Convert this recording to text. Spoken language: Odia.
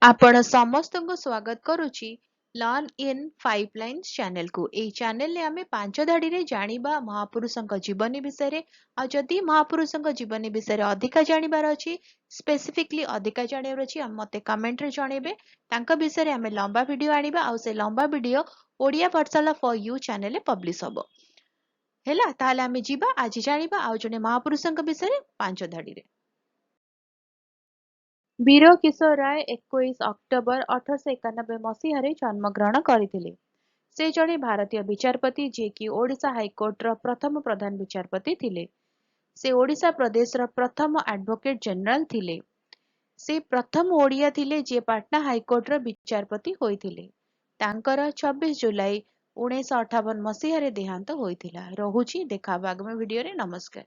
आपण ସମସ୍ତଙ୍କୁ ସ୍ୱାଗତ କରୁଛି ଲର୍ନ ଇନ୍ 5 ଲାଇନ୍ସ ଚ୍ୟାନେଲକୁ। ଏହି ଚ୍ୟାନେଲରେ ଆମେ 5 ଧାଡ଼ିରେ ଜାଣିବା ମହାପୁରୁଷଙ୍କ ଜୀବନୀ ବିଷୟରେ। ଆଉ ଯଦି ମହାପୁରୁଷଙ୍କ ଜୀବନୀ ବିଷୟରେ ଅଧିକା ଜାଣିବାର ଅଛି, ସ୍ପେସିଫିକଲି ଅଧିକା ଜାଣିବାର ଅଛି, ମୋତେ କମେଣ୍ଟରେ ଜଣେଇବେ। ତାଙ୍କ ବିଷୟରେ ଆମେ ଲମ୍ବା ଭିଡ଼ିଓ ଆଣିବା ଆଉ ସେ ଲମ୍ବା video Odia Pathshala for you ଚ୍ୟାନେଲରେ ପବ୍ଲିଶ ହବ। ହେଲା, ତାହେଲେ ଆମେ ଯିବା ଆଜି ଜାଣିବା ଆଉ ଜଣେ ମହାପୁରୁଷଙ୍କ ବିଷୟରେ 5 ଧାଡ଼ିରେ। ବୀର କିଶୋର ରାୟ 21 ଅକ୍ଟୋବର 1891 ମସିହାରେ ଜନ୍ମଗ୍ରହଣ କରିଥିଲେ। ସେ ଜଣେ ଭାରତୀୟ ବିଚାରପତି ଯିଏକି ଓଡ଼ିଶା ହାଇକୋର୍ଟର ପ୍ରଥମ ପ୍ରଧାନ ବିଚାରପତି ଥିଲେ। ସେ ଓଡ଼ିଶା ପ୍ରଦେଶର ପ୍ରଥମ ଆଡଭୋକେଟ ଜେନେରାଲ ଥିଲେ। ସେ ପ୍ରଥମ ଓଡ଼ିଆ ଥିଲେ ଯିଏ ପାଟନା ହାଇକୋର୍ଟର ବିଚାରପତି ହୋଇଥିଲେ। ତାଙ୍କର 26 ଜୁଲାଇ 1958 ମସିହାରେ ଦେହାନ୍ତ ହୋଇଥିଲା। ରହୁଛି, ଦେଖା ହବ ଆଗାମୀ ଭିଡ଼ିଓରେ। ନମସ୍କାର।